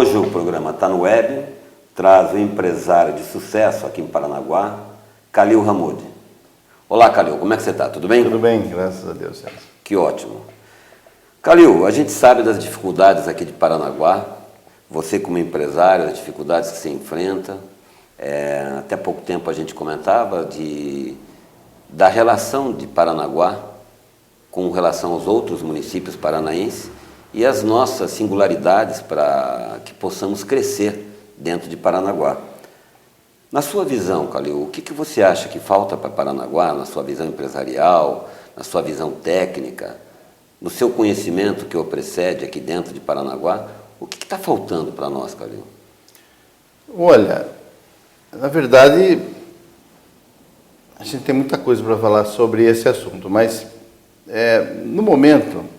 Hoje o programa está no web, traz o empresário de sucesso aqui em Paranaguá, Calil Hamoud. Olá, Calil, como é que você está? Tudo bem? Tudo bem, graças a Deus, César. Que ótimo. Calil, a gente sabe das dificuldades aqui de Paranaguá, você como empresário, as dificuldades que você enfrenta. Até pouco tempo a gente comentava da relação de Paranaguá com relação aos outros municípios paranaenses e as nossas singularidades para que possamos crescer dentro de Paranaguá. Na sua visão, Calil, o que você acha que falta para Paranaguá, na sua visão empresarial, na sua visão técnica, no seu conhecimento que o precede aqui dentro de Paranaguá, o que está faltando para nós, Calil? Olha, na verdade, a gente tem muita coisa para falar sobre esse assunto, mas no momento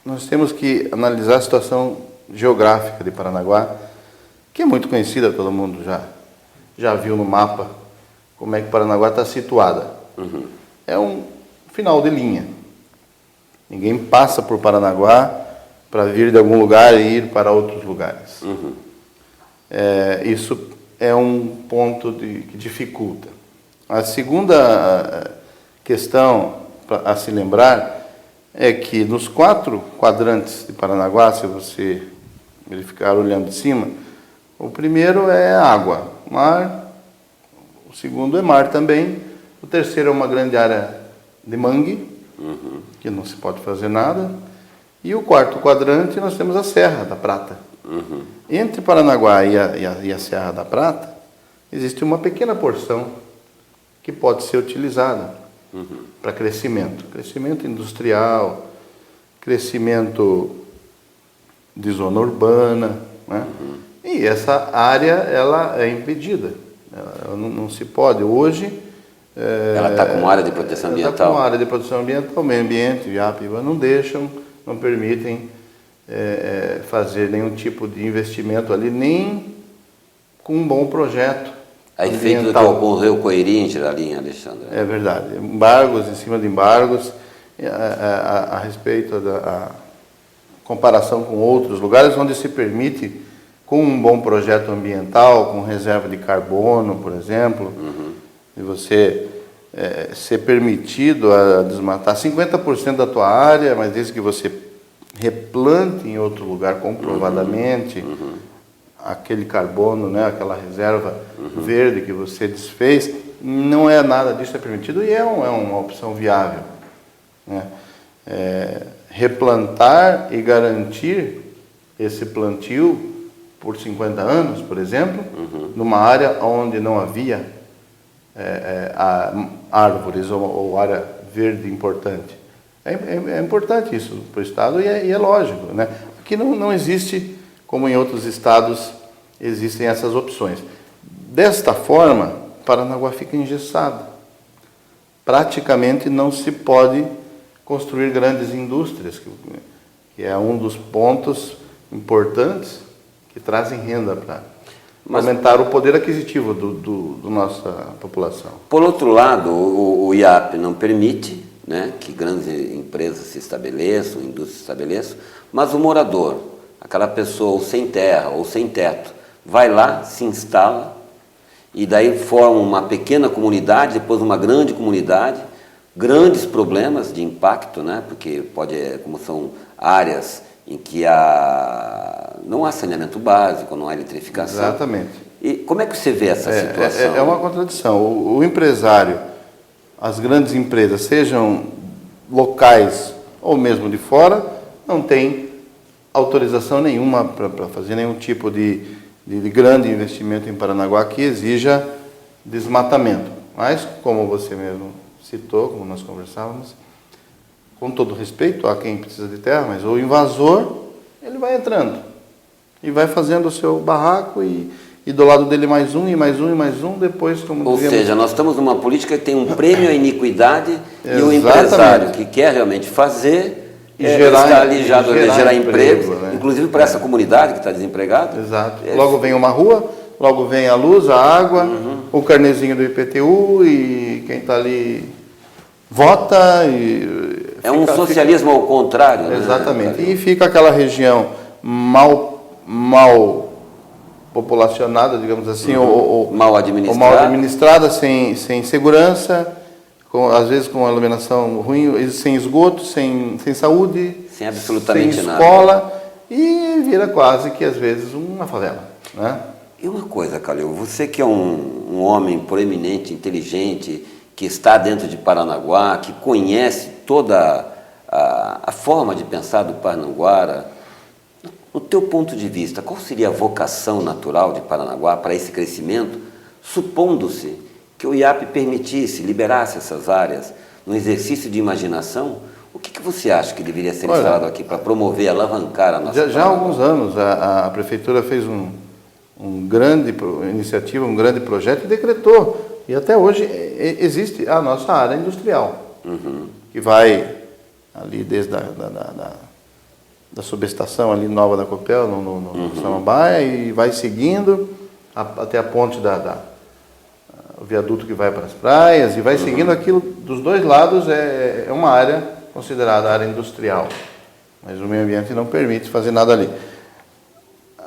nós temos que analisar a situação geográfica de Paranaguá, que é muito conhecida, todo mundo já viu no mapa como é que Paranaguá está situada. Uhum. É um final de linha. Ninguém passa por Paranaguá para vir de algum lugar e ir para outros lugares. Uhum. Isso é um ponto que dificulta. A segunda questão a se lembrar é que nos 4 quadrantes de Paranaguá, se você verificar olhando de cima, o primeiro é água, mar, o segundo é mar também, o terceiro é uma grande área de mangue, Uhum. que não se pode fazer nada, e o 4º quadrante nós temos a Serra da Prata. Uhum. Entre Paranaguá e a Serra da Prata, existe uma pequena porção que pode ser utilizada para crescimento industrial, crescimento de zona urbana, né? E essa área ela é impedida, ela não se pode hoje. Ela está com área de proteção ambiental? Está com área de proteção ambiental, meio ambiente, IAPIBA não deixam, não permitem fazer nenhum tipo de investimento ali, nem com um bom projeto. A efeito do que ocorreu com a Eringia ali em Alexandre. É verdade. Embargos em cima de embargos, a respeito da comparação com outros lugares onde se permite, com um bom projeto ambiental, com reserva de carbono, por exemplo, de você ser permitido a desmatar 50% da tua área, mas desde que você replante em outro lugar comprovadamente, aquele carbono, né, aquela reserva verde que você desfez, não é nada disso é permitido e é uma opção viável, né? Replantar e garantir esse plantio por 50 anos, por exemplo, numa área onde não havia árvores ou área verde importante. É importante isso para o Estado e é lógico, né? Aqui não existe, como em outros estados, existem essas opções. Desta forma, Paranaguá fica engessado. Praticamente não se pode construir grandes indústrias, que é um dos pontos importantes que trazem renda para aumentar o poder aquisitivo da nossa população. Por outro lado, o IAP não permite, né, que grandes empresas se estabeleçam, indústrias se estabeleçam, mas o morador, aquela pessoa ou sem terra ou sem teto, vai lá, se instala e daí forma uma pequena comunidade, depois uma grande comunidade, grandes problemas de impacto, né? Porque como são áreas em que não há saneamento básico, não há eletrificação. Exatamente. E como é que você vê essa situação? É uma contradição. O empresário, as grandes empresas, sejam locais ou mesmo de fora, não tem autorização nenhuma para fazer nenhum tipo de grande investimento em Paranaguá que exija desmatamento. Mas, como você mesmo citou, como nós conversávamos, com todo respeito a quem precisa de terra, mas o invasor, ele vai entrando e vai fazendo o seu barraco e do lado dele mais um, e mais um, e mais um, depois, como Ou dizemos... seja, nós estamos numa política que tem um prêmio à iniquidade e o empresário que quer realmente fazer está alijado de gerar emprego, né? Inclusive para essa comunidade que está desempregada. Exato. Logo vem uma rua, logo vem a luz, a água, o carnezinho do IPTU e quem está ali vota e... É um socialismo ao contrário, né? Exatamente. E fica aquela região mal mal populacionada, digamos assim, ou mal mal administrada. administrada, sem segurança, às vezes com iluminação ruim, sem esgoto, sem saúde, Sem absolutamente sem nada. escola, e vira quase que às vezes uma favela, né? E uma coisa, Calil, você que é um homem proeminente, inteligente, que está dentro de Paranaguá, que conhece toda a forma de pensar do Paranaguara, no teu ponto de vista, qual seria a vocação natural de Paranaguá para esse crescimento, supondo-se que o IAP permitisse, liberasse essas áreas no exercício de imaginação? O que você acha que deveria ser instalado aqui para promover, alavancar a nossa Já há alguns anos a Prefeitura fez um grande iniciativa, um grande projeto e decretou. E até hoje existe a nossa área industrial, que vai ali desde da subestação ali nova da Copel, no Samambaia, e vai seguindo até a ponte o viaduto que vai para as praias, e vai seguindo aquilo dos dois lados, é uma área considerada área industrial. Mas o meio ambiente não permite fazer nada ali.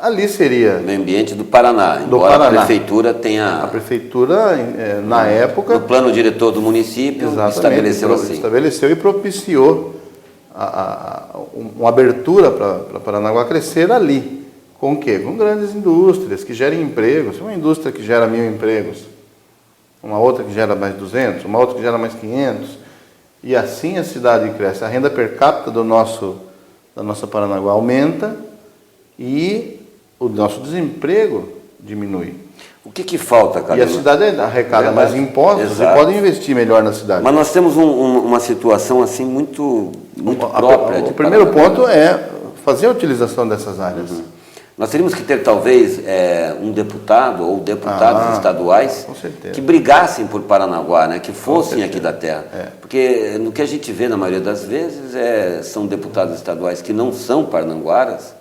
Ali seria... meio ambiente do Paraná, embora a Prefeitura tenha... A Prefeitura, na época... No plano diretor do município, estabeleceu assim. Estabeleceu e propiciou uma abertura para Paranaguá crescer ali. Com o quê? Com grandes indústrias que gerem empregos. Uma indústria que gera 1.000 empregos, uma outra que gera mais 200, uma outra que gera mais 500. E assim a cidade cresce. A renda per capita da nossa Paranaguá aumenta e o nosso desemprego diminui. O que falta, Calil? E a cidade arrecada mais impostos e pode investir melhor na cidade. Mas nós temos uma situação assim muito própria. O primeiro ponto é fazer a utilização dessas áreas. Nós teríamos que ter talvez um deputado ou deputados estaduais que brigassem por Paranaguá, né? Que fossem aqui da terra. Porque no que a gente vê na maioria das vezes são deputados estaduais que não são paranaguaras,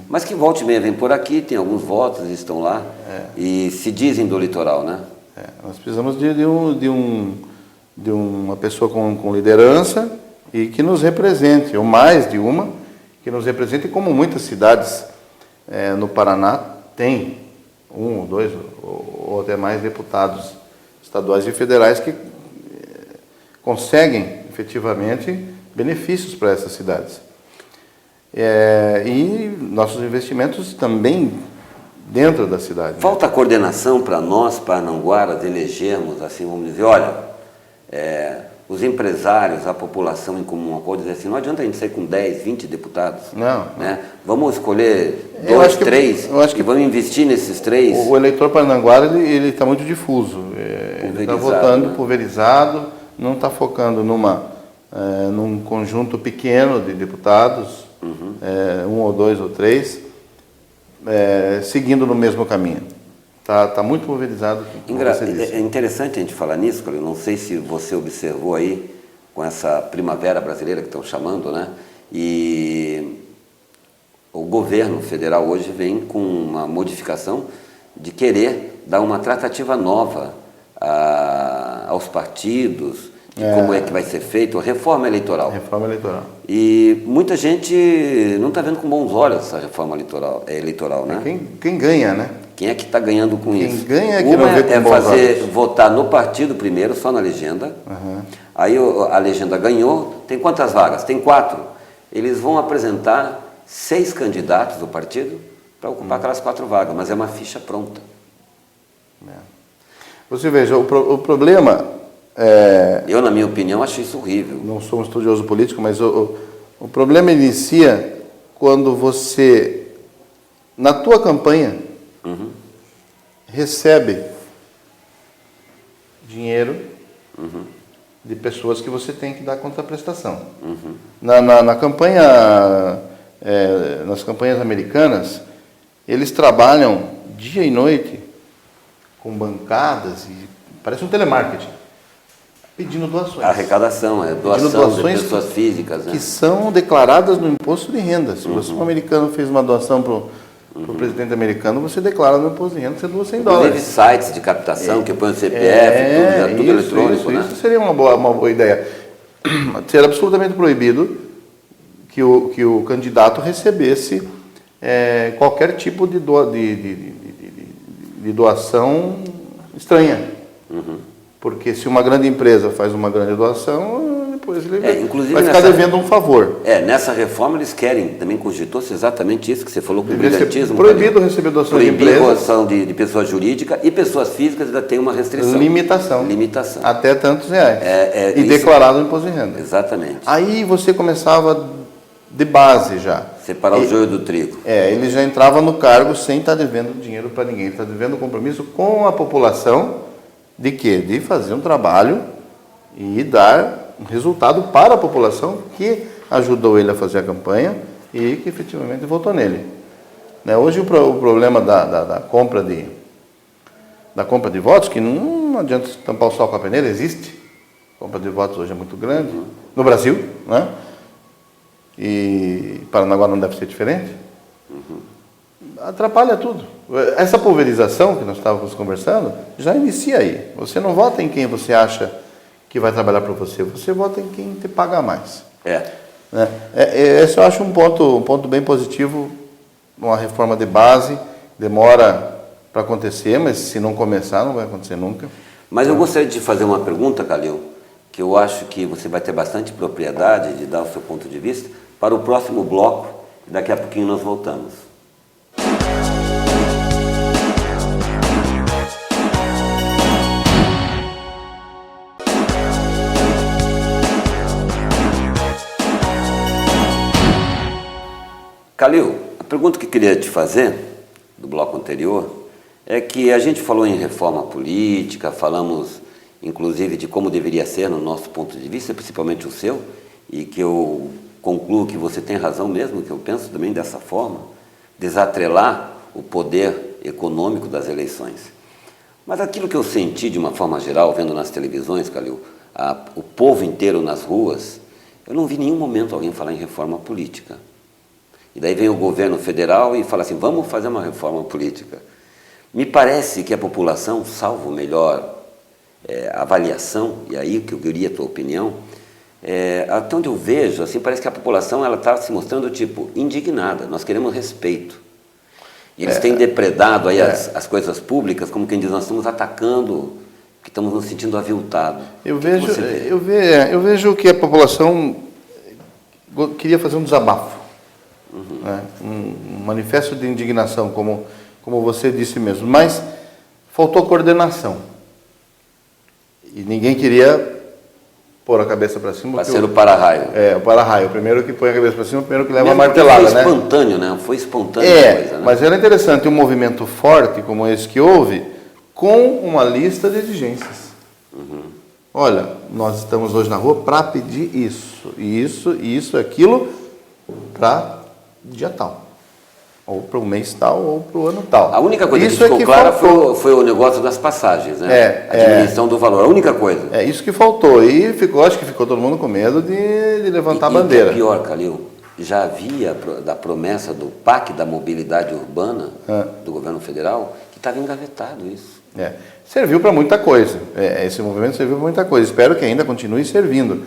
mas que volta e meia vêm por aqui, tem alguns votos, estão lá e se dizem do litoral, né? Nós precisamos de uma pessoa com liderança e que nos represente, ou mais de uma, que nos represente, como muitas cidades no Paraná têm, um ou dois ou até mais deputados estaduais e federais que conseguem efetivamente benefícios para essas cidades. E nossos investimentos também dentro da cidade. Falta coordenação para nós, paranaguaras, elegermos, assim, vamos dizer, olha, os empresários, a população em comum, pode dizer assim, não adianta a gente sair com 10, 20 deputados. Não. Né? Vamos escolher 2, 3 e vamos investir nesses 3. O eleitor paranaguara ele está muito difuso. Ele está votando pulverizado, não está focando num conjunto pequeno de deputados, um ou dois ou três, seguindo no mesmo caminho. Está muito pulverizado. É interessante a gente falar nisso, eu não sei se você observou aí, com essa primavera brasileira que estão chamando, né? E o governo federal hoje vem com uma modificação de querer dar uma tratativa nova aos partidos, de como é que vai ser feito, a reforma eleitoral. Reforma eleitoral. E muita gente não está vendo com bons olhos essa reforma eleitoral, né? Quem ganha, né? Quem é que está ganhando com isso? Quem ganha é que não vê com bons olhos. Votar no partido primeiro, só na legenda. Aí a legenda ganhou, tem quantas vagas? Tem 4. Eles vão apresentar 6 candidatos do partido para ocupar aquelas 4 vagas, mas é uma ficha pronta. Você veja, o problema... Eu, na minha opinião, acho isso horrível. Não sou um estudioso político, mas o problema inicia quando você, na tua campanha, recebe dinheiro de pessoas que você tem que dar contraprestação. Na campanha, nas campanhas americanas, eles trabalham dia e noite com bancadas e parece um telemarketing, pedindo doações. A arrecadação, doação de pessoas físicas. Né? Que são declaradas no imposto de renda. Se você, um americano, fez uma doação para o presidente americano, você declara no imposto de renda, você doa $100. Inclusive sites de captação que põem o CPF, tudo eletrônico. Né? Isso seria uma boa ideia. Ser absolutamente proibido que o candidato recebesse qualquer tipo de doação estranha. Porque se uma grande empresa faz uma grande doação, depois ele vai ficar devendo um favor. Nessa reforma eles querem, também cogitou-se exatamente isso que você falou com o brilhantismo. Proibido receber doação de empresa. Proibido doação de pessoa jurídica e pessoas físicas ainda tem uma restrição. Limitação. Até tantos reais. E isso, declarado o imposto de renda. Exatamente. Aí você começava de base já. Separar o joio do trigo. Ele já entrava no cargo sem estar devendo dinheiro para ninguém. Ele está devendo compromisso com a população de quê? De fazer um trabalho e dar um resultado para a população que ajudou ele a fazer a campanha e que efetivamente votou nele. Hoje o problema da compra de votos, que não adianta tampar o sol com a peneira, existe. A compra de votos hoje é muito grande. No Brasil, né? E Paranaguá não deve ser diferente. Atrapalha tudo. Essa pulverização que nós estávamos conversando já inicia aí. Você não vota em quem você acha que vai trabalhar para você, você vota em quem te paga mais. Esse eu acho um ponto bem positivo, uma reforma de base, demora para acontecer, mas se não começar não vai acontecer nunca. Mas eu gostaria de fazer uma pergunta, Calil, que eu acho que você vai ter bastante propriedade de dar o seu ponto de vista para o próximo bloco, e daqui a pouquinho nós voltamos. Calil, a pergunta que eu queria te fazer, do bloco anterior, é que a gente falou em reforma política, falamos inclusive de como deveria ser no nosso ponto de vista, principalmente o seu, e que eu concluo que você tem razão mesmo, que eu penso também dessa forma, desatrelar o poder econômico das eleições. Mas aquilo que eu senti de uma forma geral, vendo nas televisões, Calil, o povo inteiro nas ruas, eu não vi em nenhum momento alguém falar em reforma política. E daí vem o governo federal e fala assim, vamos fazer uma reforma política. Me parece que a população, salvo melhor avaliação, e aí que eu queria a tua opinião, até onde eu vejo, assim, parece que a população está se mostrando, indignada. Nós queremos respeito. E eles têm depredado aí as coisas públicas, como quem diz, nós estamos atacando, que estamos nos sentindo aviltados. Eu vejo que a população queria fazer um desabafo. Um manifesto de indignação, como você disse mesmo, mas faltou coordenação e ninguém queria pôr a cabeça para cima. Vai ser o para-raio. O para-raio, o primeiro que põe a cabeça para cima, o primeiro que leva a martelada. Foi espontâneo, né? Foi espontâneo a coisa, né? Mas era interessante um movimento forte como esse que houve, com uma lista de exigências. Olha, nós estamos hoje na rua para pedir isso, aquilo, para dia tal, ou para o mês tal, ou para o ano tal. A única coisa que ficou clara foi o negócio das passagens, né? A diminuição do valor, a única coisa. É isso que faltou, e acho que ficou todo mundo com medo de levantar a bandeira. E o que é pior, Calil, já havia da promessa do PAC, da mobilidade urbana, do governo federal, que estava engavetado isso. Serviu para muita coisa, esse movimento serviu para muita coisa, espero que ainda continue servindo,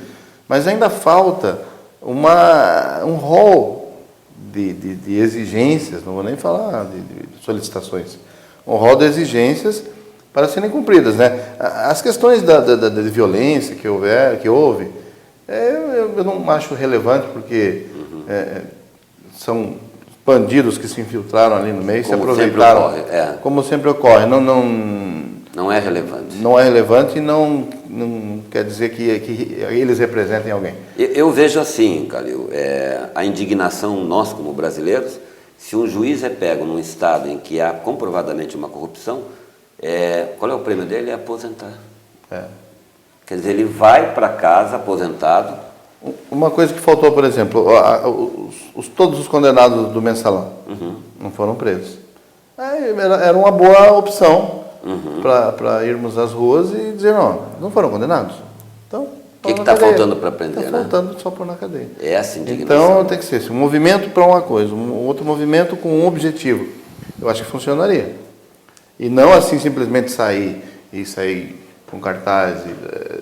mas ainda falta um rol de exigências, não vou nem falar de solicitações, um rol de exigências para serem cumpridas, né? As questões de violência que houve, eu não acho relevante, porque são bandidos que se infiltraram ali no meio, se aproveitaram. Como sempre ocorre. Não é relevante. Não é relevante e não quer dizer que eles representem alguém. Eu vejo assim, Calil, a indignação nós como brasileiros, se um juiz é pego num estado em que há comprovadamente uma corrupção, qual é o prêmio dele? É aposentar. Quer dizer, ele vai para casa aposentado. Uma coisa que faltou, por exemplo, todos os condenados do mensalão não foram presos. Era uma boa opção para irmos às ruas e dizer, não foram condenados. Então, o que está faltando para prender? Está faltando só pôr na cadeia. Essa indignação. Então tem que ser um movimento para uma coisa, um outro movimento com um objetivo. Eu acho que funcionaria. E não assim simplesmente sair com cartaz.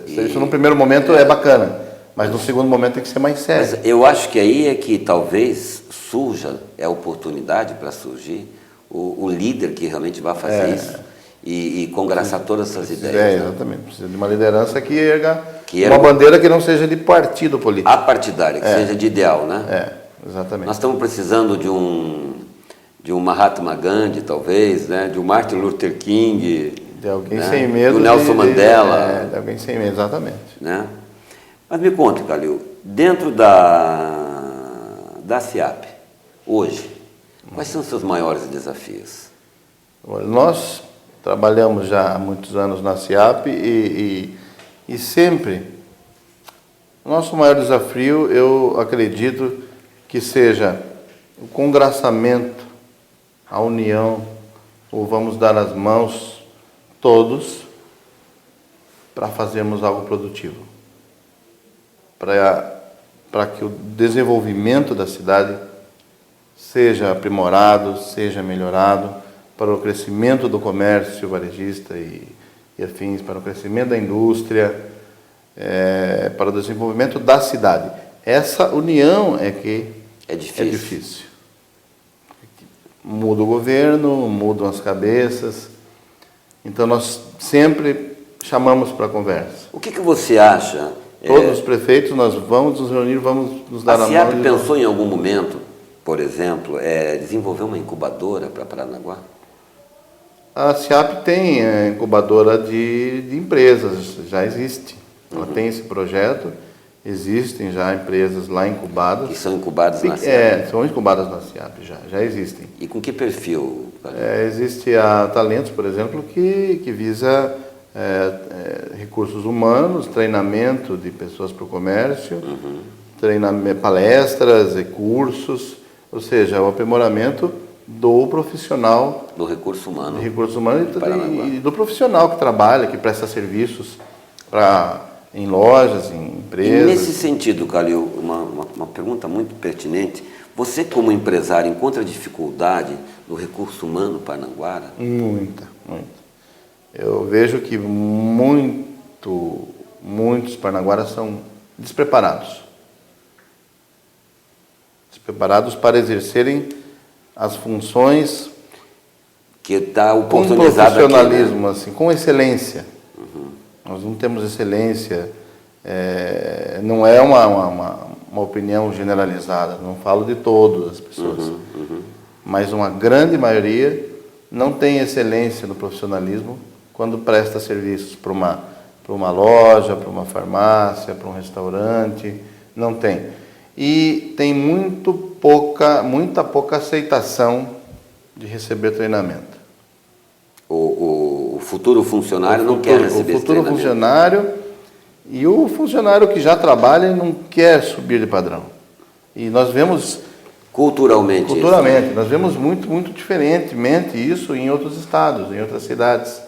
Isso no primeiro momento é bacana. Mas no segundo momento tem que ser mais sério. Mas eu acho que aí é que talvez surja, é a oportunidade para surgir o líder que realmente vai fazer isso e congraçar todas essas ideias. Né? Exatamente. Precisa de uma liderança que erga Que uma bandeira que não seja de partido político. Apartidária, que seja de ideal, né? Exatamente. Nós estamos precisando de um Mahatma Gandhi, talvez, né? De um Martin Luther King, De alguém né? sem medo. Do Nelson Mandela. De alguém sem medo, exatamente. Né? Mas me conta, Calil, dentro da SIAP, hoje, quais são os seus maiores desafios? Nós trabalhamos já há muitos anos na SIAP e sempre o nosso maior desafio, eu acredito que seja o congraçamento, a união, ou vamos dar as mãos todos para fazermos algo produtivo, para que o desenvolvimento da cidade seja aprimorado, seja melhorado, para o crescimento do comércio varejista e afins, para o crescimento da indústria, para o desenvolvimento da cidade. Essa união é que é difícil. Muda o governo, mudam as cabeças, então nós sempre chamamos para a conversa. O que você acha? Todos os prefeitos, nós vamos nos reunir, vamos nos dar a mão. A SIAP pensou em algum momento, por exemplo, desenvolver uma incubadora para Paranaguá? A SIAP tem a incubadora de empresas, já existe. Ela tem esse projeto, existem já empresas lá incubadas. Que são incubadas na SIAP? São incubadas na SIAP, já existem. E com que perfil? Existe a Talentos, por exemplo, que visa recursos humanos, treinamento de pessoas para o comércio, palestras, cursos, ou seja, o aprimoramento do profissional. Do recurso humano. Do recurso humano e do profissional que trabalha, que presta serviços em lojas, em empresas. E nesse sentido, Calil, uma pergunta muito pertinente. Você, como empresário, encontra dificuldade no recurso humano paranaguara? Muita. Eu vejo que muitos paranaguaras são despreparados. Despreparados para exercerem as funções que está com profissionalismo, aqui, né? Assim, com excelência. Nós não temos excelência, não é uma opinião generalizada, não falo de todas as pessoas, mas uma grande maioria não tem excelência no profissionalismo quando presta serviços para uma loja, para uma farmácia, para um restaurante, não tem. E tem muita pouca aceitação de receber treinamento. O futuro funcionário não quer receber esse treinamento. O futuro funcionário e o funcionário que já trabalha não quer subir de padrão. E nós vemos... Culturalmente, isso. Nós vemos muito diferentemente isso em outros estados, em outras cidades.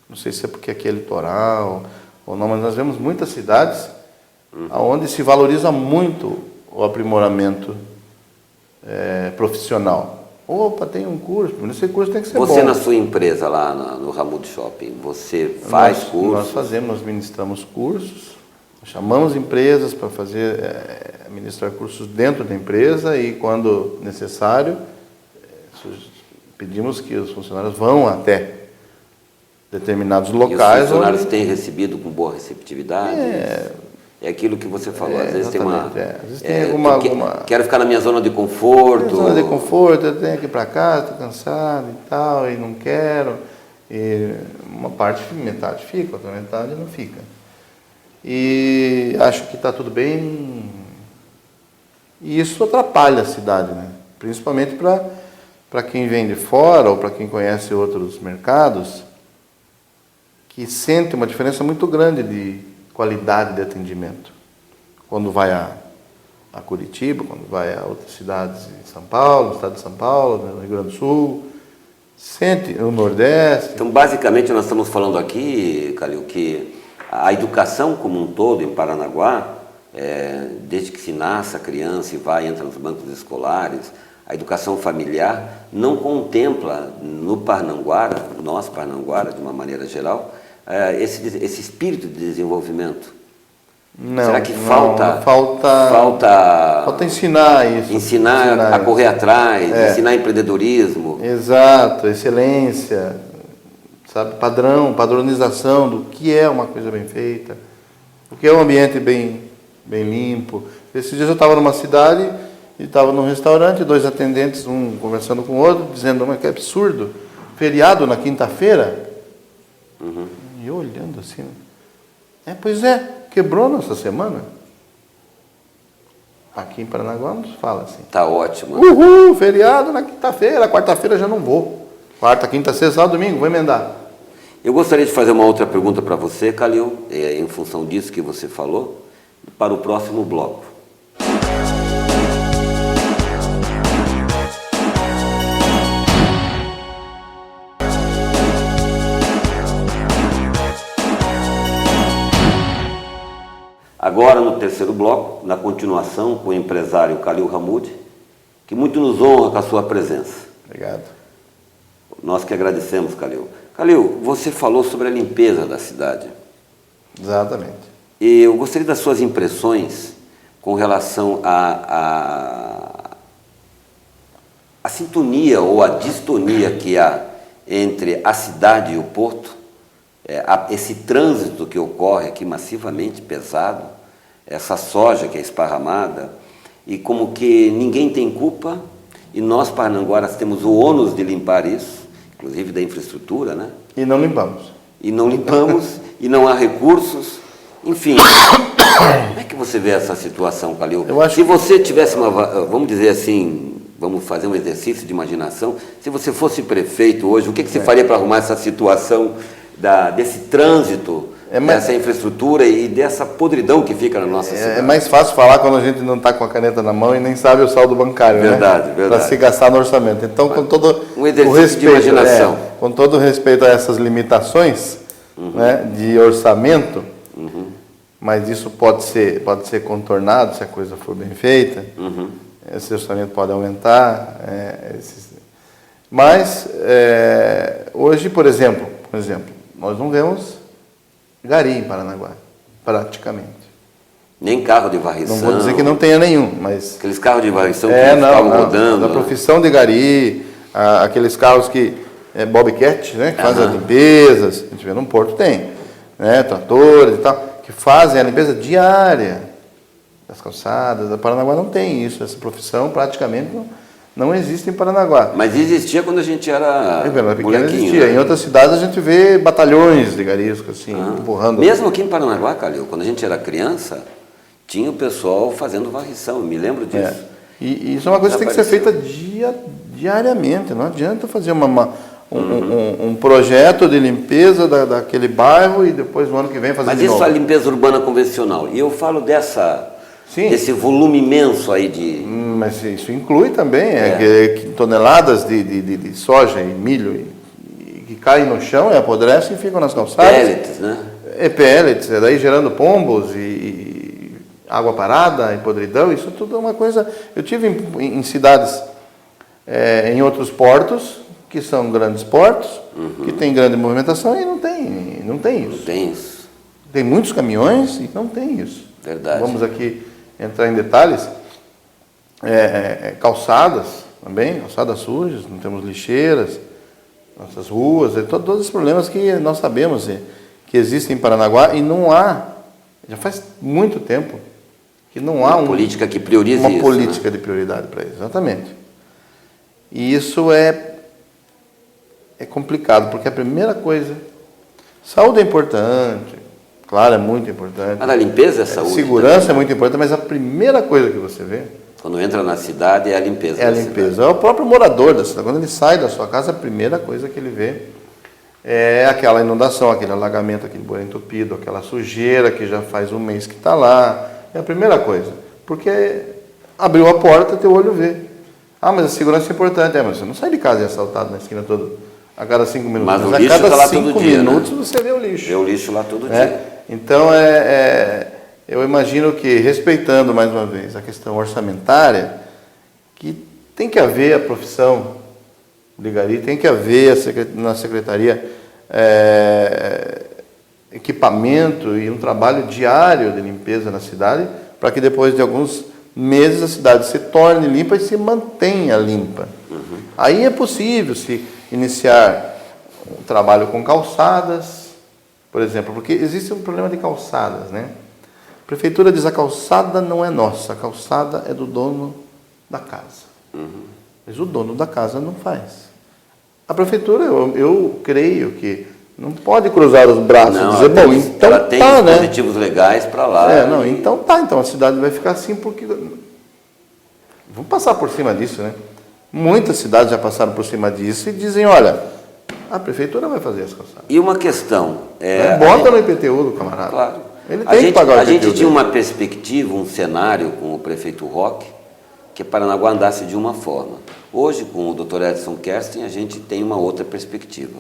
Não sei se é porque aqui é litoral ou não, mas nós vemos muitas cidades onde se valoriza muito o aprimoramento profissional. Opa, tem um curso, mas esse curso tem que ser bom. Você na sua empresa lá no Ramude Shopping, você faz cursos? Nós ministramos cursos, chamamos empresas para ministrar cursos dentro da empresa e, quando necessário, pedimos que os funcionários vão até determinados locais. E os funcionários têm recebido com boa receptividade? É aquilo que você falou, às vezes tem quero ficar na minha zona de conforto. Zona de conforto, eu tenho que ir para casa, estou cansado e tal, e não quero. E metade fica, outra metade não fica. E acho que está tudo bem. E isso atrapalha a cidade, né? Principalmente para quem vem de fora ou para quem conhece outros mercados, que sente uma diferença muito grande de qualidade de atendimento. Quando vai a Curitiba, quando vai a outras cidades em São Paulo, no estado de São Paulo, no Rio Grande do Sul, sente no Nordeste. Então, basicamente, nós estamos falando aqui, Calil, que a educação como um todo em Paranaguá, desde que se nasce a criança e entra nos bancos escolares, a educação familiar não contempla no Parnanguara, nós Parnanguara, de uma maneira geral, esse espírito de desenvolvimento. Não, Será que não, falta ensinar isso. ensinar a correr atrás, É. ensinar empreendedorismo? Exato, excelência, sabe, padronização do que é uma coisa bem feita, o que é um ambiente bem limpo. Esses dias eu estava numa cidade e estava num restaurante, 2 atendentes, um conversando com o outro, dizendo, mas que absurdo, feriado na quinta-feira. E eu olhando assim, pois é, quebrou nossa semana. Aqui em Paranaguá não se fala assim. Tá ótimo. Uhul, feriado na quinta-feira, quarta-feira já não vou. Quarta, quinta, sexta, sábado, domingo, vou emendar. Eu gostaria de fazer uma outra pergunta para você, Calil, em função disso que você falou, para o próximo bloco. Agora, no terceiro bloco, na continuação com o empresário Calil Hamoud, que muito nos honra com a sua presença. Obrigado. Nós que agradecemos, Calil. Calil, você falou sobre a limpeza da cidade. Exatamente. E eu gostaria das suas impressões com relação à sintonia ou a distonia que há entre a cidade e o porto, esse trânsito que ocorre aqui massivamente pesado, essa soja que é esparramada, e como que ninguém tem culpa, e nós, parnanguaras, temos o ônus de limpar isso, inclusive da infraestrutura, né? E não limpamos. E não limpamos, e não há recursos, enfim. Como é que você vê essa situação, Calil? Se você tivesse vamos dizer assim, vamos fazer um exercício de imaginação, se você fosse prefeito hoje, o que você faria para arrumar essa situação desse trânsito, dessa infraestrutura e dessa podridão que fica na nossa cidade? É mais fácil falar quando a gente não está com a caneta na mão e nem sabe o saldo bancário, verdade, né? Verdade. Para se gastar no orçamento. Então, com todo um exercício o respeito, de imaginação. Com todo o respeito a essas limitações, né, de orçamento, mas isso pode ser contornado se a coisa for bem feita. Esse orçamento pode aumentar. Mas, hoje, por exemplo, nós não vemos gari em Paranaguá, praticamente. Nem carro de varrição. Não vou dizer que não tenha nenhum, mas... Aqueles carros de varrição que ficavam rodando. A profissão de gari, aqueles carros que... Bobcat, né? Que fazem as limpezas. A gente vê no Porto tem. Né? Tratores e tal. Que fazem a limpeza diária das calçadas. A Paranaguá não tem isso. Essa profissão praticamente não existe em Paranaguá. Mas existia quando a gente era pequeno, existia. Né? Em outras cidades a gente vê batalhões de garisco, assim, empurrando. Mesmo aqui em Paranaguá, Calil, quando a gente era criança, tinha o pessoal fazendo varrição, eu me lembro disso. E isso é uma coisa que tem que ser feita diariamente. Não adianta fazer um projeto de limpeza daquele bairro e depois no ano que vem fazer Mas de novo. Mas isso é a limpeza urbana convencional. E eu falo desse volume imenso aí de... Mas isso inclui também toneladas de soja e milho que caem no chão e apodrecem e ficam nas calçadas. Pellets, né? Pellets, daí gerando pombos e água parada e podridão. Isso tudo é uma coisa... Eu tive em cidades, em outros portos, que são grandes portos, que tem grande movimentação e não tem isso. Não tem isso. Tem muitos caminhões e não tem isso. Verdade. Vamos aqui entrar em detalhes. Calçadas também, calçadas sujas, não temos lixeiras, nossas ruas, todos os problemas que nós sabemos que existem em Paranaguá e não há, já faz muito tempo, que não há uma política que priorize uma política de prioridade para isso, exatamente. E isso é complicado, porque a primeira coisa, saúde é importante, claro, é muito importante. Mas a limpeza é saúde. Segurança também é muito importante, mas a primeira coisa que você vê... Quando entra na cidade é a limpeza. É a limpeza. É o próprio morador da cidade. Quando ele sai da sua casa, a primeira coisa que ele vê é aquela inundação, aquele alagamento, aquele bueiro entupido, aquela sujeira que já faz um mês que está lá. É a primeira coisa. Porque abriu a porta, teu olho vê. Mas a segurança é importante. Mas você não sai de casa e é assaltado na esquina a cada 5 minutos. Mas o lixo a cada tá lá 5 todo dia, minutos né? você vê o lixo. Vê o lixo lá todo dia. Então, eu imagino que, respeitando mais uma vez a questão orçamentária, que tem que haver a profissão de gari, tem que haver na secretaria equipamento e um trabalho diário de limpeza na cidade, para que depois de alguns meses a cidade se torne limpa e se mantenha limpa. Aí é possível se iniciar um trabalho com calçadas, por exemplo, porque existe um problema de calçadas, né? A prefeitura diz: a calçada não é nossa, a calçada é do dono da casa. Mas o dono da casa não faz. A prefeitura, eu creio que não pode cruzar os braços e dizer: bom, então ela tem tá, né? dispositivos legais para lá. Então tá, então a cidade vai ficar assim porque... Vamos passar por cima disso, né? Muitas cidades já passaram por cima disso e dizem: olha, a prefeitura vai fazer as calçadas. E uma questão... Bota no IPTU do camarada. Claro. Ele tem que pagar o IPTU. A gente tinha dele. uma perspectiva, um cenário com o prefeito Roque, que Paranaguá andasse de uma forma. Hoje, com o Dr. Edson Kerstin, a gente tem uma outra perspectiva.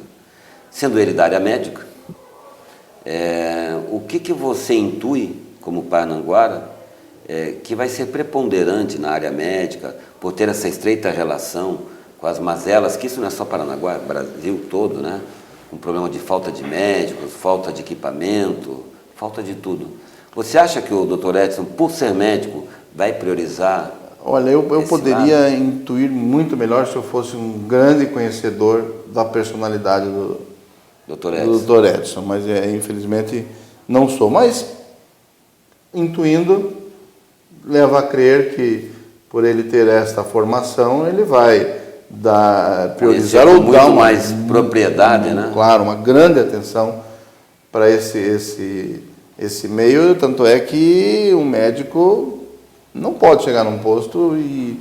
Sendo ele da área médica, o que você intui, como Paranaguara, que vai ser preponderante na área médica, por ter essa estreita relação com as mazelas, que isso não é só Paranaguá, Brasil todo, né? Um problema de falta de médicos, falta de equipamento, falta de tudo. Você acha que o Dr. Edson, por ser médico, vai priorizar? Olha, eu poderia intuir muito melhor se eu fosse um grande conhecedor da personalidade do Dr. Edson, mas infelizmente não sou. Mas, intuindo, leva a crer que, por ele ter esta formação, ele vai priorizar ou dar mais propriedade, né? Claro, uma grande atenção para esse meio, tanto é que um médico não pode chegar num posto e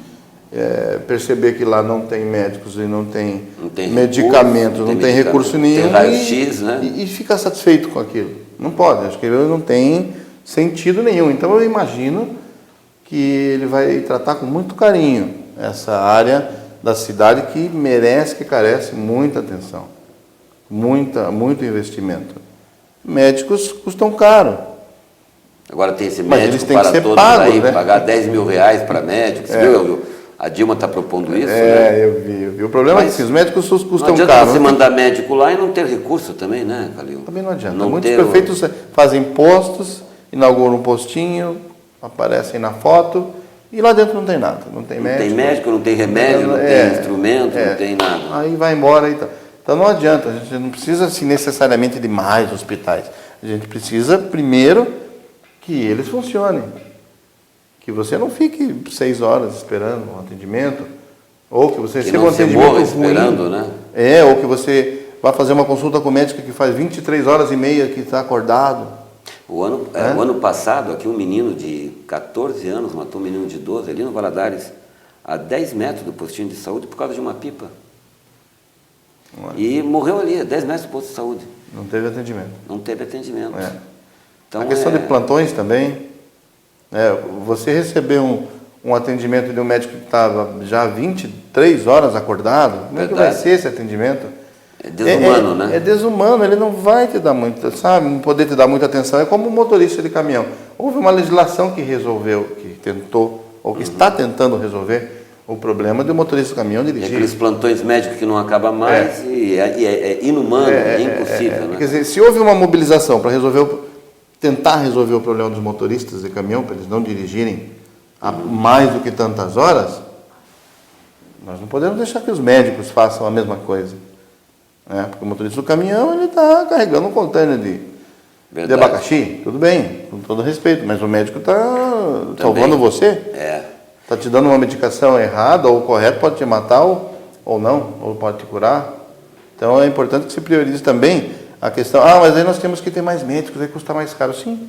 perceber que lá não tem médicos e não tem medicamentos, não tem recurso nenhum, e ficar satisfeito com aquilo. Não pode, acho que ele não tem sentido nenhum. Então eu imagino que ele vai tratar com muito carinho essa área da cidade que merece, que carece muita atenção, muito investimento. Médicos custam caro. Agora tem esse Mas médico eles têm que para ser todos pagos, aí, né? pagar 10 mil reais para médicos. Viu? A Dilma está propondo isso, né? Eu vi. O problema é que os médicos custam caro. Não adianta você mandar médico lá e não ter recurso também, né, Calil? Também não adianta. Muitos prefeitos fazem postos, inauguram um postinho, aparecem na foto e lá dentro não tem nada. Não tem médico. Não tem médico, não tem remédio, não tem instrumento, não tem nada. Aí vai embora e tal. Então não adianta, a gente não precisa necessariamente de mais hospitais. A gente precisa, primeiro, que eles funcionem. Que você não fique 6 horas esperando um atendimento, ou que você receba um atendimento ruim. Esperando, né? Ou que você vá fazer uma consulta com o médico que faz 23 horas e meia que está acordado. O ano passado, aqui um menino de 14 anos matou um menino de 12 ali no Valadares, a 10 metros do postinho de saúde por causa de uma pipa. E morreu ali, a 10 metros do posto de saúde. Não teve atendimento. Não teve atendimento. Então, a questão de plantões também. Você receber um atendimento de um médico que estava já 23 horas acordado, como é que vai ser esse atendimento? É desumano, né? É desumano, ele não vai te dar muita, sabe, não poder te dar muita atenção. É como um motorista de caminhão. Houve uma legislação que resolveu, que tentou, ou que está tentando resolver o problema do motorista de caminhão dirigir. E aqueles plantões médicos que não acabam mais e é inumano, é impossível. Né? Quer dizer, se houve uma mobilização para tentar resolver o problema dos motoristas de caminhão, para eles não dirigirem a mais do que tantas horas, nós não podemos deixar que os médicos façam a mesma coisa. Porque o motorista do caminhão, ele está carregando um contêiner de abacaxi, tudo bem, com todo respeito, mas o médico está salvando você. Está te dando uma medicação errada ou correta, pode te matar ou não, ou pode te curar. Então é importante que se priorize também a questão, mas aí nós temos que ter mais médicos, aí custa mais caro. Sim,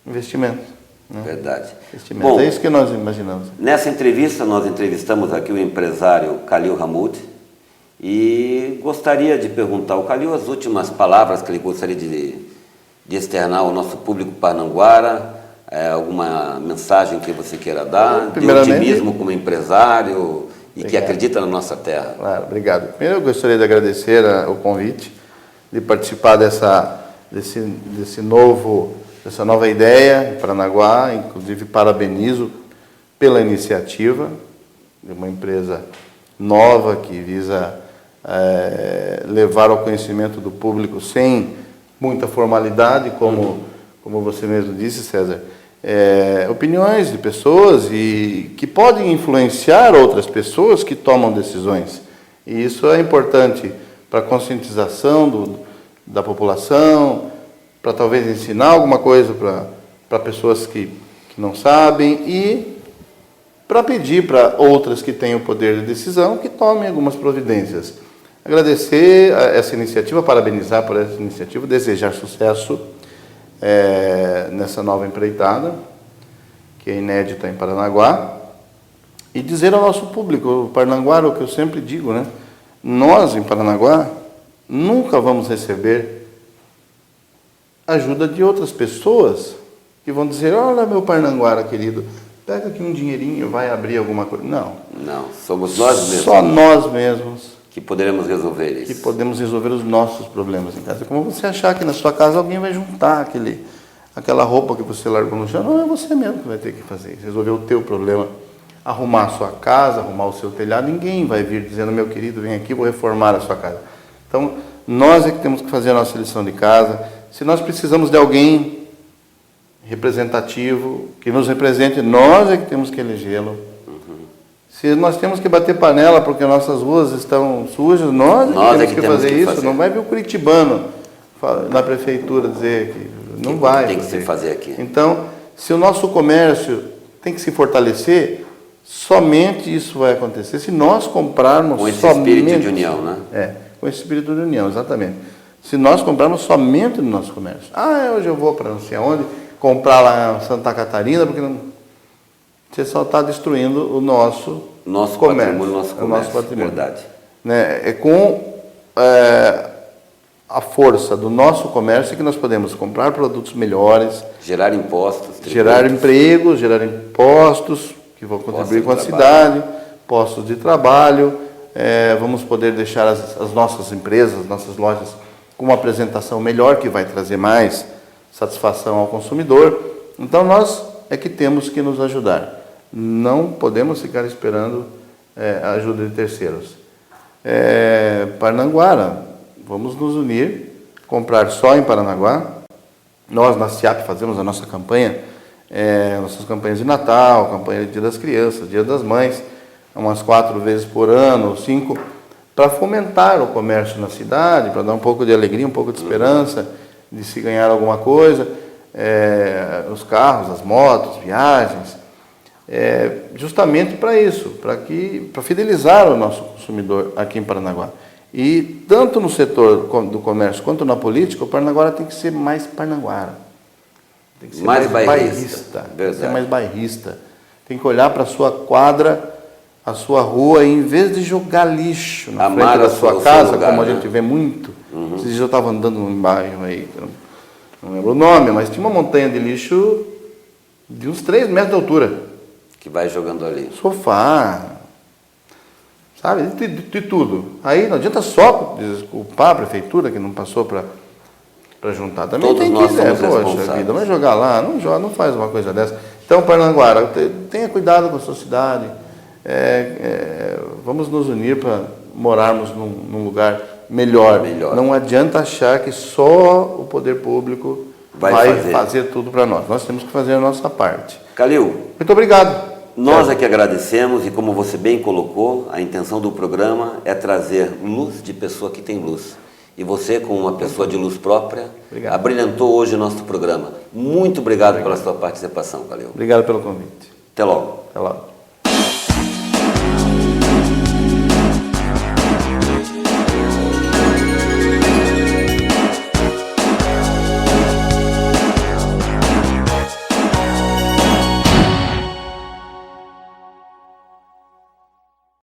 investimento. Né? Verdade. Investimento. Bom, é isso que nós imaginamos. Nessa entrevista, nós entrevistamos aqui o empresário Calil Hamoud e gostaria de perguntar ao Calil as últimas palavras que ele gostaria de externar ao nosso público parnanguara, alguma mensagem que você queira dar, de otimismo como empresário e que acredita na nossa terra. Claro, obrigado. Primeiro eu gostaria de agradecer o convite, de participar dessa nova ideia em Paranaguá, inclusive parabenizo pela iniciativa de uma empresa nova que visa levar ao conhecimento do público sem muita formalidade, como você mesmo disse, César. Opiniões de pessoas e que podem influenciar outras pessoas que tomam decisões. E isso é importante para a conscientização da população, para talvez ensinar alguma coisa para pessoas que não sabem e para pedir para outras que têm o poder de decisão que tomem algumas providências. Agradecer essa iniciativa, parabenizar por essa iniciativa, desejar sucesso nessa nova empreitada, que é inédita em Paranaguá, e dizer ao nosso público, o paranaguara, o que eu sempre digo, né? Nós, em Paranaguá, nunca vamos receber ajuda de outras pessoas que vão dizer, olha, meu paranaguara querido, pega aqui um dinheirinho, vai abrir alguma coisa. Não. Não, somos nós mesmos. Só nós mesmos. Que poderemos resolver isso. Que podemos resolver os nossos problemas em casa. Como você achar que na sua casa alguém vai juntar aquela roupa que você largou no chão, não é você mesmo que vai ter que fazer isso, resolver o teu problema, arrumar a sua casa, arrumar o seu telhado. Ninguém vai vir dizendo, meu querido, vem aqui, vou reformar a sua casa. Então, nós é que temos que fazer a nossa lição de casa. Se nós precisamos de alguém representativo, que nos represente, nós é que temos que elegê-lo. Se nós temos que bater panela porque nossas ruas estão sujas, nós é que temos que fazer isso. Não vai vir o curitibano na prefeitura dizer que não vai. Tem que se fazer aqui. Então, se o nosso comércio tem que se fortalecer, somente isso vai acontecer se nós comprarmos com esse espírito de união, né? Com esse espírito de união, exatamente. Se nós comprarmos somente no nosso comércio. Hoje eu vou para não sei aonde, comprar lá em Santa Catarina, porque não... Você só está destruindo o nosso comércio. Nosso patrimônio. Verdade. É com a força do nosso comércio que nós podemos comprar produtos melhores. Gerar impostos. Gerar empregos, gerar impostos que vão contribuir com a cidade, postos de trabalho. Vamos poder deixar as nossas empresas, nossas lojas com uma apresentação melhor que vai trazer mais satisfação ao consumidor. Então nós é que temos que nos ajudar. Não podemos ficar esperando a ajuda de terceiros. Paranaguara, vamos nos unir, comprar só em Paranaguá. Nós, na SIAP, fazemos a nossa campanha, nossas campanhas de Natal, campanha de Dia das Crianças, Dia das Mães, umas 4 vezes por ano, 5, para fomentar o comércio na cidade, para dar um pouco de alegria, um pouco de esperança, de se ganhar alguma coisa. Os carros, as motos, viagens, justamente para isso, para fidelizar o nosso consumidor aqui em Paranaguá. E tanto no setor do comércio quanto na política, o Paranaguara tem que ser mais paranaguara. Tem que ser mais bairrista. Tem que ser mais bairrista. Tem que olhar para a sua quadra, a sua rua, e em vez de jogar lixo na frente da sua casa, lugar, como a gente vê muito. Esses dias eu estava andando num bairro aí, não lembro o nome, mas tinha uma montanha de lixo de uns 3 metros de altura. Que vai jogando ali. Sofá, sabe, de tudo. Aí não adianta só desculpar a prefeitura que não passou para juntar. Também todos tem nós que somos poxa responsáveis. Vida, vai jogar lá, não faz uma coisa dessa. Então, Paranaguara, tenha cuidado com a sua cidade. Vamos nos unir para morarmos num lugar melhor. Não adianta achar que só o poder público vai fazer tudo para nós. Nós temos que fazer a nossa parte. Calil, muito obrigado. Nós é que agradecemos, e como você bem colocou, a intenção do programa é trazer luz de pessoa que tem luz. E você, como uma pessoa de luz própria, abrilhantou hoje o nosso programa. Muito obrigado pela sua participação, Calil. Obrigado pelo convite. Até logo. Até logo.